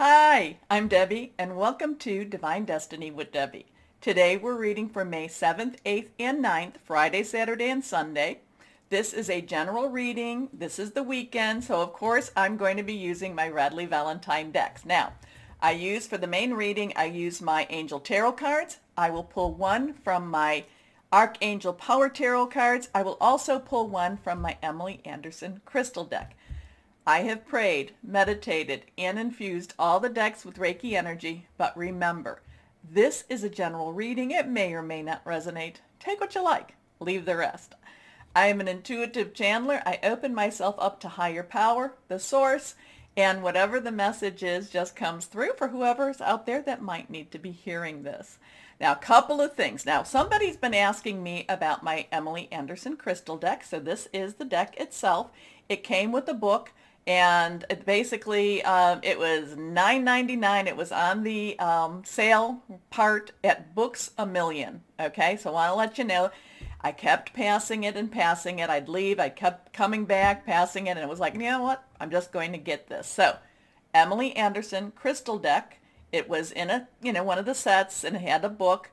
Hi, I'm Debbie, and welcome to Divine Destiny with Debbie. Today we're reading for May 7th, 8th, and 9th, Friday, Saturday, and Sunday. This is a general reading. This is the weekend, so of course I'm going to be using my Radley Valentine decks. Now, for the main reading, I use my Angel Tarot cards. I will pull one from my Archangel Power Tarot cards. I will also pull one from my Emily Anderson Crystal deck. I have prayed, meditated, and infused all the decks with Reiki energy, but remember, this is a general reading. It may or may not resonate. Take what you like, leave the rest. I am an intuitive channeler. I open myself up to higher power, the source, and whatever the message is just comes through for whoever's out there that might need to be hearing this. Now, a couple of things. Now, somebody's been asking me about my Emily Anderson Crystal deck, so this is the deck itself. It came with a book. And it basically, it was $9.99. It was on the sale part at Books A Million. Okay, so I want to let you know, I kept passing it and passing it. I'd leave. I kept coming back, passing it, and it was like, you know what? I'm just going to get this. So, Emily Anderson Crystal deck. It was in one of the sets, and it had a book.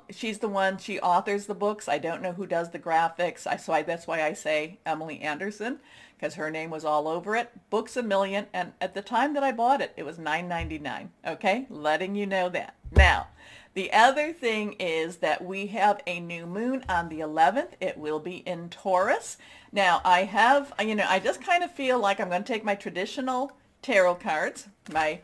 She's the one, she authors the books. I don't know who does the graphics. That's why I say Emily Anderson, because her name was all over it. Books A Million, and at the time that I bought it, it was $9.99. Okay, letting you know that. Now, the other thing is that we have a new moon on the 11th. It will be in Taurus. Now, I just kind of feel like I'm going to take my traditional tarot cards, my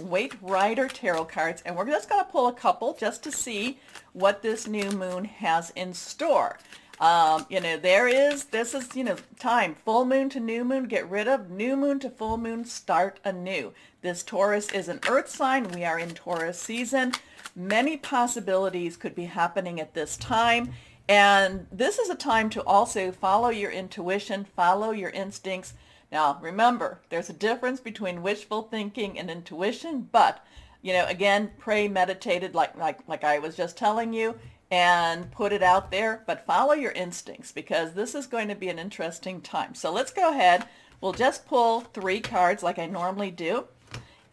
Waite Rider tarot cards, and we're just going to pull a couple just to see what this new moon has in store. This is time, full moon to new moon, get rid of, new moon to full moon, start anew. This Taurus is an earth sign. We are in Taurus season. Many possibilities could be happening at this time. And this is a time to also follow your intuition, follow your instincts. Now, remember, there's a difference between wishful thinking and intuition, but, again, pray, meditated, like I was just telling you, and put it out there, but follow your instincts, because this is going to be an interesting time. So let's go ahead. We'll just pull 3 cards like I normally do,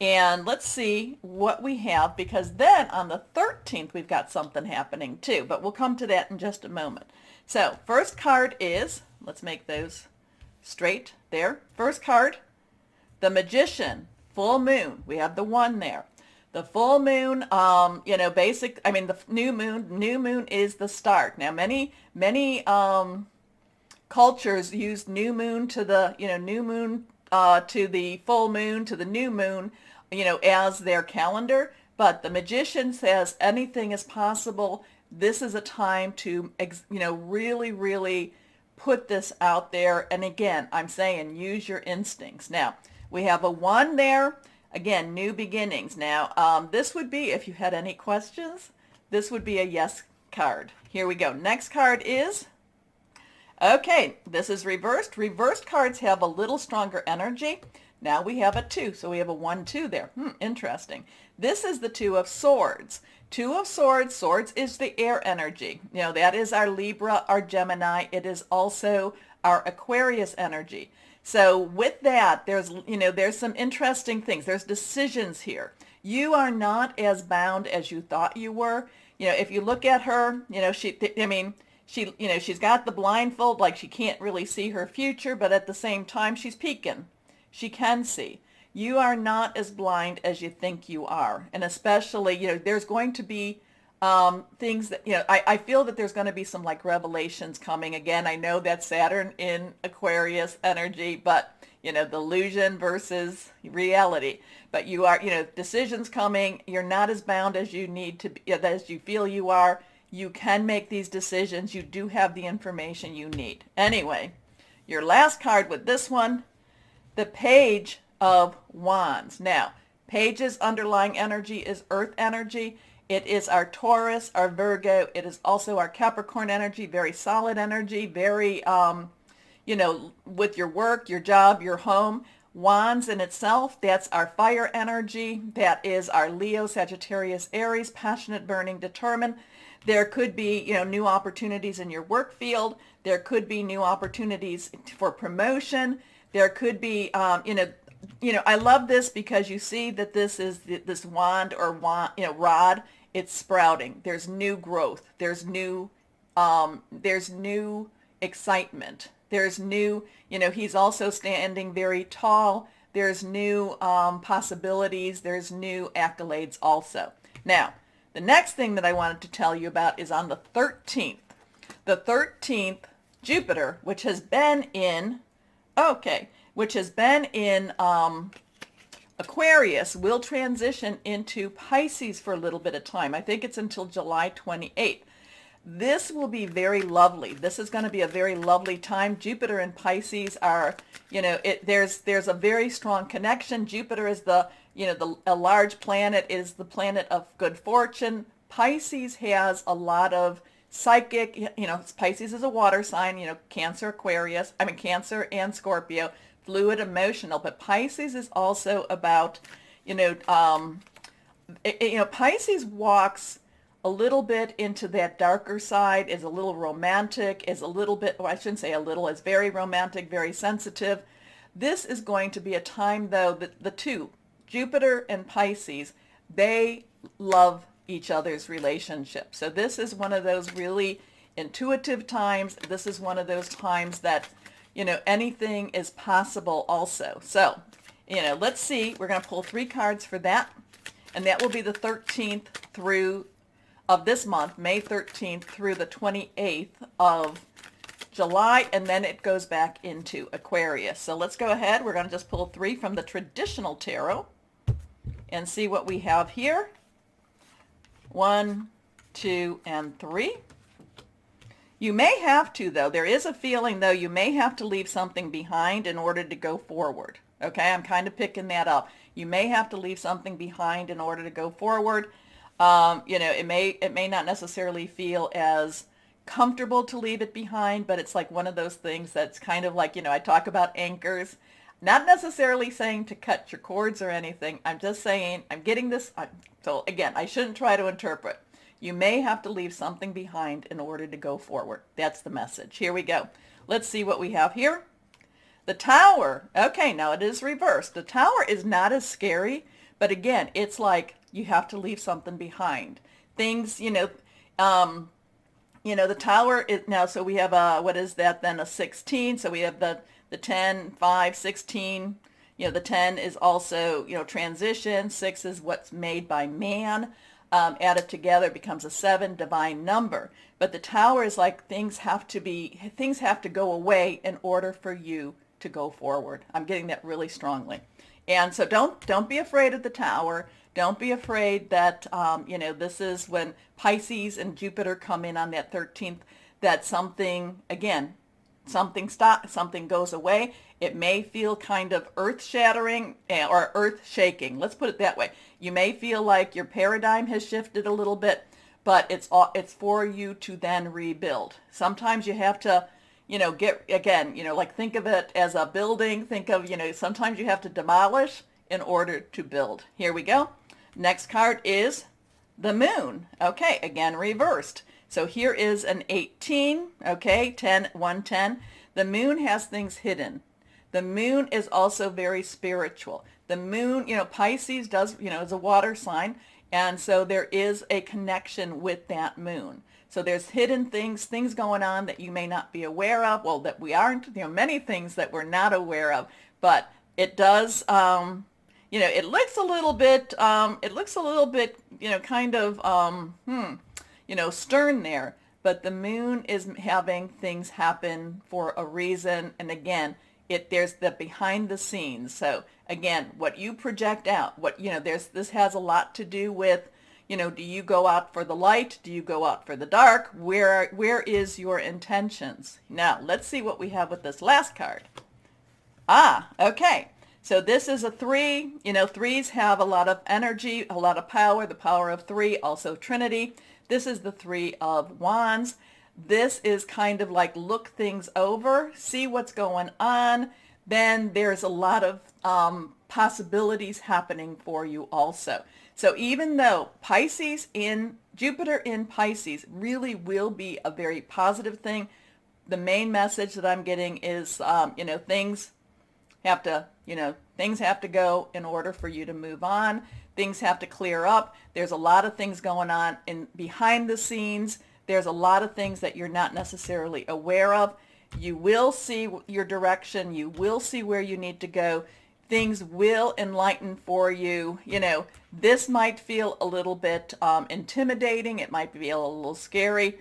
and let's see what we have, because then on the 13th, we've got something happening too, but we'll come to that in just a moment. So first card is, let's make those straight there. First card, the Magician, full moon. We have the 1 there. The full moon, the new moon is the start. Now, many cultures use new moon to the, new moon to the full moon to the new moon, as their calendar. But the Magician says anything is possible. This is a time to, really, really put this out there. And again, I'm saying use your instincts. Now, we have a 1 there. Again, new beginnings. Now, this would be, if you had any questions, this would be a yes card. Here we go. Next card is, okay, this is reversed. Reversed cards have a little stronger energy. Now we have a 2, so we have a 1, 2 there. Interesting. This is the 2 of Swords. 2 of Swords. Swords is the air energy. That is our Libra, our Gemini. It is also our Aquarius energy. So with that, there's some interesting things. There's decisions here. You are not as bound as you thought you were. If you look at her, she's got the blindfold, like she can't really see her future, but at the same time, she's peeking. She can see. You are not as blind as you think you are. And especially, there's going to be things that, I feel that there's going to be some like revelations coming. Again, I know that Saturn in Aquarius energy, but, the illusion versus reality. But you are, decisions coming. You're not as bound as you need to be, as you feel you are. You can make these decisions. You do have the information you need. Anyway, your last card with this one, the Page of Wands. Now, Page's underlying energy is earth energy. It is our Taurus, our Virgo. It is also our Capricorn energy, very solid energy, very, with your work, your job, your home. Wands in itself, that's our fire energy. That is our Leo, Sagittarius, Aries, passionate, burning, determined. There could be, new opportunities in your work field. There could be new opportunities for promotion. There could be, I love this because you see that this is this rod. It's sprouting. There's new growth. There's new excitement. There's new, he's also standing very tall. There's new possibilities. There's new accolades also. Now, the next thing that I wanted to tell you about is on the 13th. The 13th, Jupiter, which has been in Aquarius, will transition into Pisces for a little bit of time. I think it's until July 28th. This will be very lovely. This is going to be a very lovely time. Jupiter and Pisces are, there's a very strong connection. Jupiter is a large planet, is the planet of good fortune. Pisces has a lot of psychic, Pisces is a water sign, Cancer and Scorpio, fluid, emotional, but Pisces is also about, Pisces walks a little bit into that darker side, is a little romantic, is a little bit, well, I shouldn't say a little, is very romantic, very sensitive. This is going to be a time, though, that the two, Jupiter and Pisces, they love each other's relationship. So this is one of those really intuitive times. This is one of those times that, anything is possible also. So, let's see. We're going to pull 3 cards for that. And that will be the 13th of this month, May 13th through the 28th of July, and then it goes back into Aquarius. So let's go ahead. We're going to just pull 3 from the traditional tarot and see what we have here. 1, 2, and 3. You may have to, though. There is a feeling, though, you may have to leave something behind in order to go forward. Okay, I'm kind of picking that up. You may have to leave something behind in order to go forward. It may not necessarily feel as comfortable to leave it behind, but it's like one of those things that's kind of like, I talk about anchors, not necessarily saying to cut your cords or anything. I'm just saying, I'm getting this. So again, I shouldn't try to interpret. You may have to leave something behind in order to go forward. That's the message. Here we go. Let's see what we have here. The Tower. Okay, now it is reversed. The Tower is not as scary, but again, it's like you have to leave something behind. Things, the Tower is now, so we have what is that then, a 16. So we have the 10, 5, 16. The 10 is also, transition. 6 is what's made by man. Added together becomes a 7, divine number. But the Tower is like things have to go away in order for you to go forward. I'm getting that really strongly. And so don't be afraid of the Tower. Don't be afraid that, this is when Pisces and Jupiter come in on that 13th, that something goes away. It may feel kind of earth-shattering or earth-shaking. Let's put it that way. You may feel like your paradigm has shifted a little bit, but it's for you to then rebuild. Sometimes you have to, think of it as a building. Think of, sometimes you have to demolish in order to build. Here we go. Next card is the Moon. Okay, again, reversed. So here is an 18, okay, 10, 110. The Moon has things hidden. The Moon is also very spiritual. The Moon, Pisces does, is a water sign, and so there is a connection with that Moon. So there's hidden things going on that you may not be aware of. Well, that we aren't, many things that we're not aware of, but it does, it looks a little bit, kind of, stern there, but the Moon is having things happen for a reason. And again, there's the behind the scenes. So again, what you project out, this has a lot to do with, do you go out for the light? Do you go out for the dark? Where is your intentions? Now, let's see what we have with this last card. Okay. So this is a 3. Threes have a lot of energy, a lot of power, the power of 3, also Trinity. This is the 3 of Wands. This is kind of like look things over, see what's going on. Then there's a lot of possibilities happening for you also. So even though Jupiter in Pisces really will be a very positive thing, the main message that I'm getting is, things have to, things have to go in order for you to move on. Things have to clear up. There's a lot of things going on behind the scenes. There's a lot of things that you're not necessarily aware of. You will see your direction. You will see where you need to go. Things will enlighten for you. This might feel a little bit intimidating. It might feel a little scary.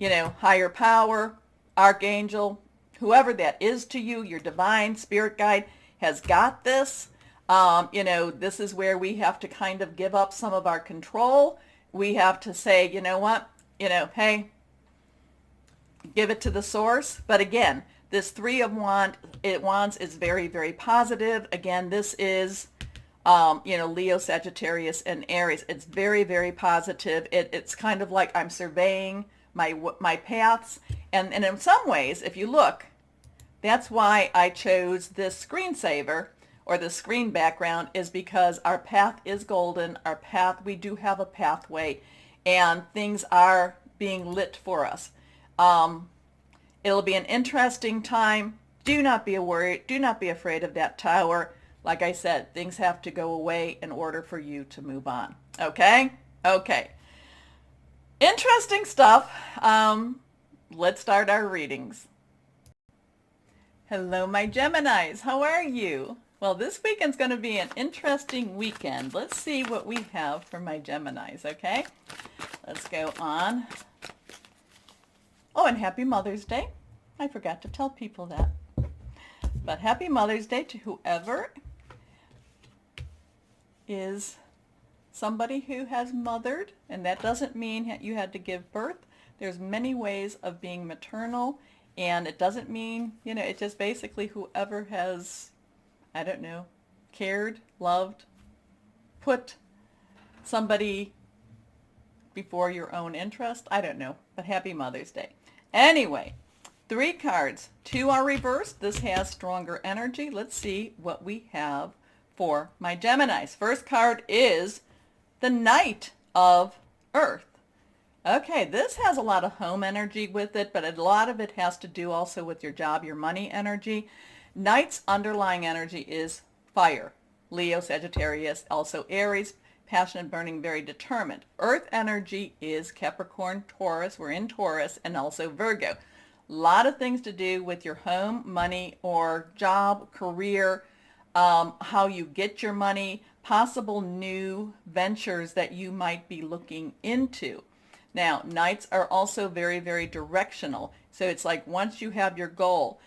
Higher power, archangel, whoever that is to you, your divine spirit guide has got this. This is where we have to kind of give up some of our control. We have to say, you know what, hey, give it to the source. But again, this Three of Wands is very, very positive. Again, this is, Leo, Sagittarius, and Aries. It's very, very positive. It's kind of like I'm surveying my paths. And in some ways, if you look, that's why I chose this screensaver or the screen background, is because our path is golden. Our path, we do have a pathway, and things are being lit for us. It'll be an interesting time. Do not be worried. Do not be afraid of that tower. Like I said, things have to go away in order for you to move on. Okay? Okay. Interesting stuff. Let's start our readings. Hello, my Geminis. How are you? Well, this weekend's going to be an interesting weekend. Let's see what we have for my Geminis, okay? Let's go on. Oh, and happy Mother's Day. I forgot to tell people that. But happy Mother's Day to whoever is somebody who has mothered, and that doesn't mean you had to give birth. There's many ways of being maternal, and it doesn't mean, it's just basically whoever has, I don't know, cared, loved, put somebody before your own interest. I don't know, but happy Mother's Day. Anyway, 3 cards. 2 are reversed. This has stronger energy. Let's see what we have for my Geminis. First card is the Knight of Earth. Okay, this has a lot of home energy with it, but a lot of it has to do also with your job, your money energy. Knight's underlying energy is fire. Leo, Sagittarius, also Aries, passionate, burning, very determined. Earth energy is Capricorn, Taurus. We're in Taurus, and also Virgo. A lot of things to do with your home, money, or job, career, how you get your money, possible new ventures that you might be looking into. Now, Knights are also very, very directional. So it's like once you have your goal.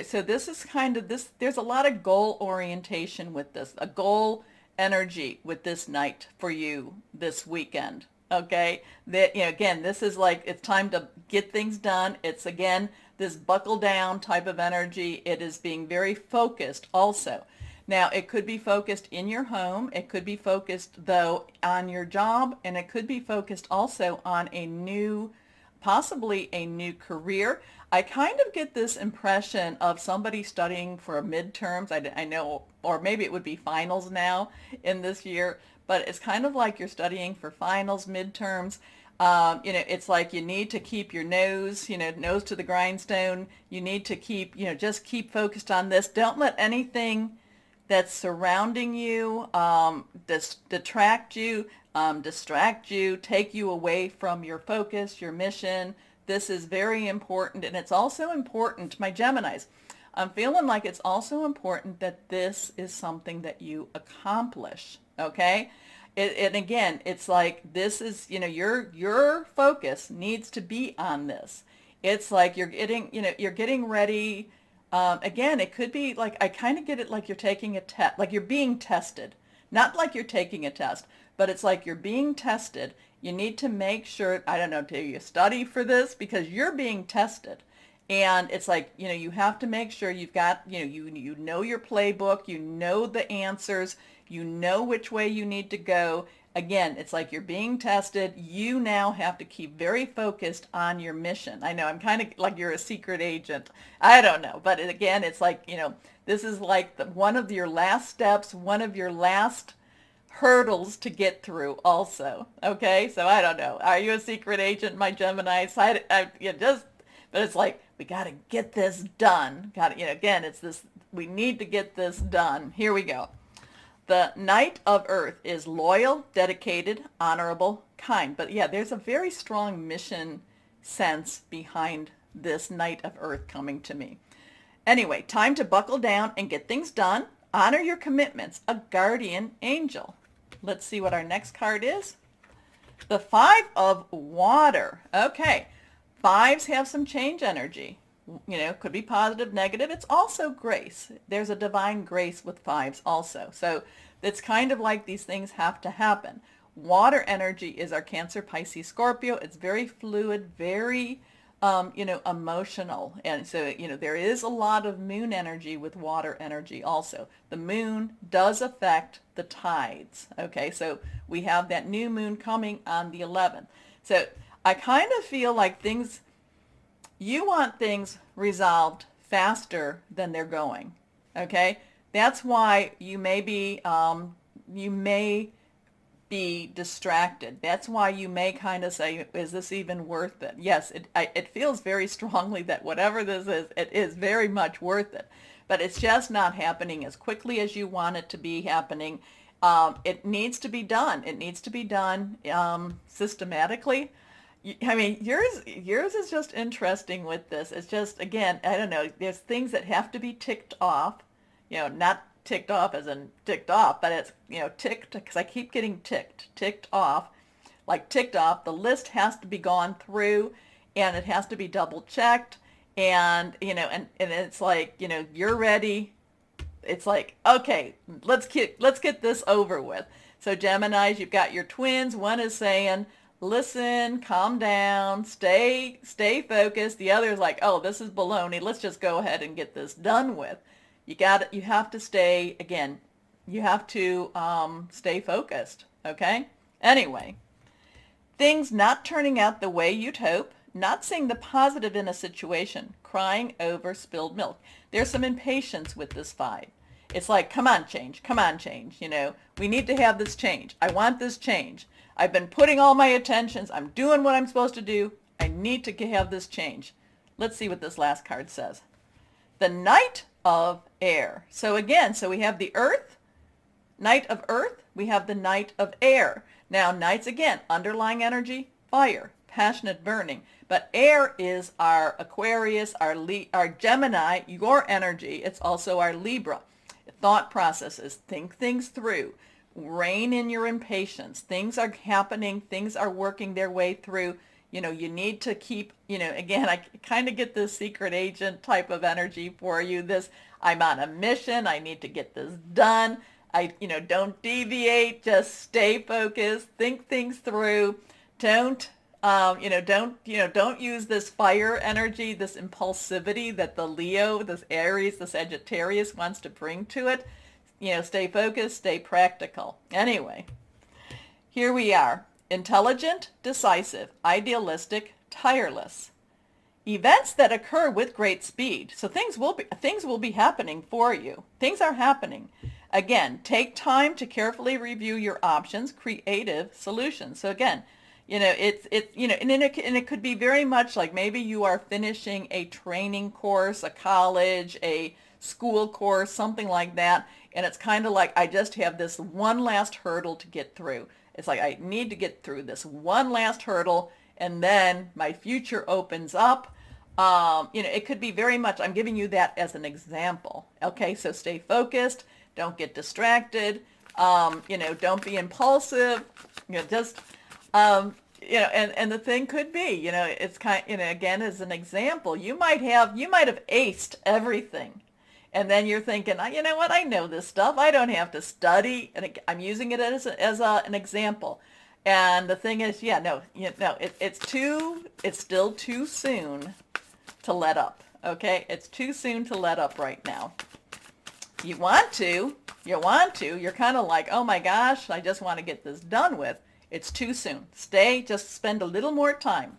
So this is kind of this, there's a lot of goal orientation with this, a goal energy with this Knight for you this weekend. Okay, that, again, this is like, it's time to get things done. It's, again, this buckle down type of energy. It is being very focused also. Now, it could be focused in your home. It could be focused, though, on your job, and it could be focused also on possibly a new career. I kind of get this impression of somebody studying for midterms. I know, or maybe it would be finals now in this year, but it's kind of like you're studying for finals, midterms. It's like you need to keep your nose to the grindstone. You need to keep, just keep focused on this. Don't let anything that's surrounding you detract you, distract you, take you away from your focus, your mission. This is very important, and it's also important, my Geminis, I'm feeling like it's also important that this is something that you accomplish, okay? And again, it's like this is, your focus needs to be on this. It's like you're getting ready. Again, it could be like, I kind of get it like you're taking a test, like you're being tested. Not like you're taking a test, but it's like you're being tested. You need to make sure, I don't know, do you study for this? Because you're being tested. And it's like, you have to make sure you've got, you know your playbook, you know the answers, you know which way you need to go. Again, it's like you're being tested. You now have to keep very focused on your mission. I know, I'm kind of like you're a secret agent. I don't know. But again, it's like, this is like one of your last steps, one of your last hurdles to get through also. Okay? So I don't know. Are you a secret agent, my Gemini? But it's like, we got to get this done. Again, it's this we need to get this done. Here we go. The Knight of Earth is loyal, dedicated, honorable, kind. But yeah, there's a very strong mission sense behind this Knight of Earth coming to me. Anyway, time to buckle down and get things done. Honor your commitments. A guardian angel. Let's see what our next card is. The Five of Water. Okay, fives have some change energy. You know, could be positive, negative. It's also grace. There's a divine grace with fives also. So it's kind of like these things have to happen. Water energy is our Cancer, Pisces, Scorpio. It's very fluid, very, emotional. And so, there is a lot of moon energy with water energy also. The moon does affect the tides. Okay, so we have that new moon coming on the 11th. So I kind of feel like you want things resolved faster than they're going. Okay, that's why you may be distracted. That's why you may kind of say, is this even worth it? Yes, it feels very strongly that whatever this is, it is very much worth it. But it's just not happening as quickly as you want it to be happening. It needs to be done. It needs to be done systematically. I mean, yours is just interesting with this. It's just, again, I don't know, there's things that have to be ticked off, not ticked off as in ticked off, but it's, ticked, because I keep getting ticked off, like ticked off. The list has to be gone through, and it has to be double checked, and, and it's like, you're ready. It's like, okay, let's get this over with. So Geminis, you've got your twins. One is saying, listen, calm down, stay focused. The other is like, oh, this is baloney. Let's just go ahead and get this done with. You have to stay, again, you have to stay focused, okay? Anyway, things not turning out the way you'd hope, not seeing the positive in a situation, crying over spilled milk. There's some impatience with this five. It's like, come on, change, we need to have this change. I want this change. I've been putting all my attentions. I'm doing what I'm supposed to do. I need to have this change. Let's see what this last card says. The Knight of Air. So again, we have the Earth, Knight of Earth. We have the Knight of Air. Now, Knights, again, underlying energy, fire, passionate burning. But air is our Aquarius, our Gemini, your energy. It's also our Libra. Thought processes, think things through. Rein in your impatience. Things are happening. Things are working their way through. You need to keep, again, I kind of get this secret agent type of energy for you. I'm on a mission. I need to get this done. Don't deviate. Just stay focused. Think things through. Don't use this fire energy, this impulsivity that the Leo, this Aries, the Sagittarius wants to bring to it. Stay focused, stay practical. Anyway, here we are. Intelligent, decisive, idealistic, tireless. Events that occur with great speed. So things will be happening for you. Things are happening. Again, take time to carefully review your options, creative solutions. So again, and it could be very much like maybe you are finishing a training course, a college, a school course, something like that. And it's kind of like, I just have this one last hurdle to get through. It's like, I need to get through this one last hurdle, and then my future opens up. It could be very much, I'm giving you that as an example. Okay, so stay focused. Don't get distracted. Don't be impulsive. And the thing could be, it's kind, again, as an example, you might have aced everything. And then you're thinking, you know what, I know this stuff. I don't have to study. And I'm using it as an example. And the thing is, it's still too soon to let up. Okay? It's too soon to let up right now. You want to. You're kind of like, oh my gosh, I just want to get this done with. It's too soon. Just spend a little more time.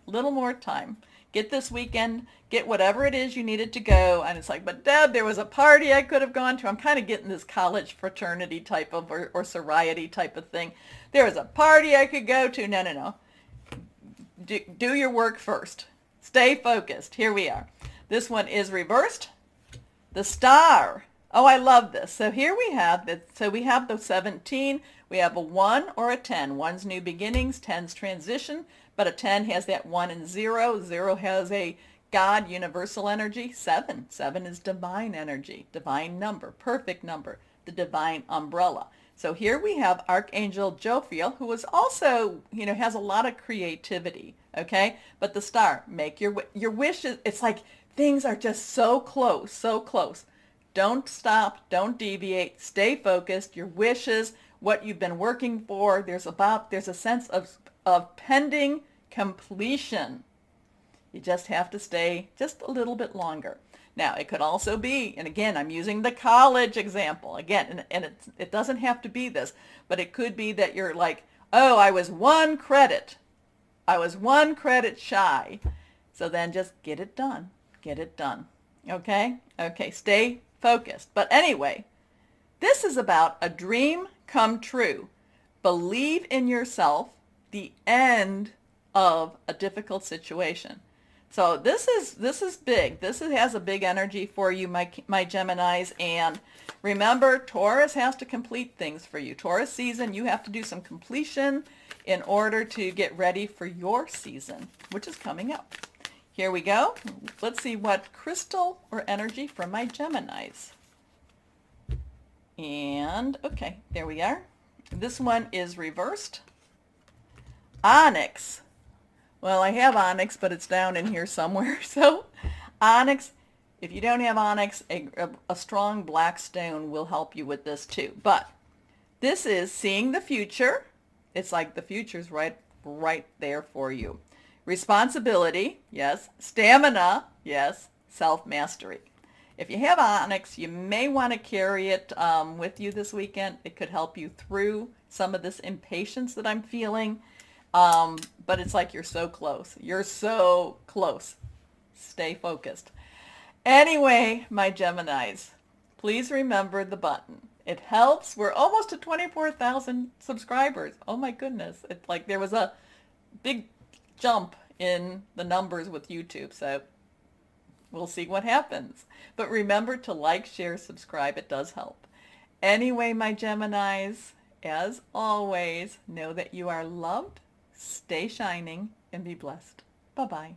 Get this weekend, get whatever it is you needed to go. And it's like, but Deb, there was a party I could have gone to. I'm kind of getting this college fraternity type of, or sorority type of thing. There was a party I could go to. No. Do your work first. Stay focused. Here we are. This one is reversed. The Star Oh, I love this. So here we have we have the 17. We have a 1 or a 10. 1's new beginnings, 10's transition, but a 10 has that 1 and 0. 0 has a God, universal energy. 7. 7 is divine energy, divine number, perfect number, the divine umbrella. So here we have Archangel Jophiel, who is also, has a lot of creativity, okay? But the star, make your wishes. It's like things are just so close, so close. Don't stop, don't deviate, stay focused. Your wishes, what you've been working for, there's a sense of pending completion. You just have to stay just a little bit longer. Now, it could also be, and again, I'm using the college example, again, and it doesn't have to be this, but it could be that you're like, oh, I was one credit shy. So then just get it done, okay? Okay, stay focused. But anyway, this is about a dream come true. Believe in yourself, the end of a difficult situation. So this is big. Has a big energy for you, my Geminis. And remember, Taurus has to complete things for you. Taurus season, you have to do some completion in order to get ready for your season, which is coming up. Here we go. Let's see what crystal or energy from my Geminis. And okay, there we are. This one is reversed. Onyx. Well, I have onyx, but it's down in here somewhere. So onyx, if you don't have onyx, a strong black stone will help you with this too. But this is seeing the future. It's like the future's right there for you. Responsibility, yes. Stamina, yes. Self-mastery. If you have onyx, you may want to carry it with you this weekend. It could help you through some of this impatience that I'm feeling. But it's like you're so close. You're so close. Stay focused. Anyway, my Geminis, please remember the button. It helps. We're almost to 24,000 subscribers. Oh my goodness. It's like there was a big jump in the numbers with YouTube. So we'll see what happens. But remember to like, share, subscribe. It does help. Anyway, my Geminis, as always, know that you are loved. Stay shining and be blessed. Bye-bye.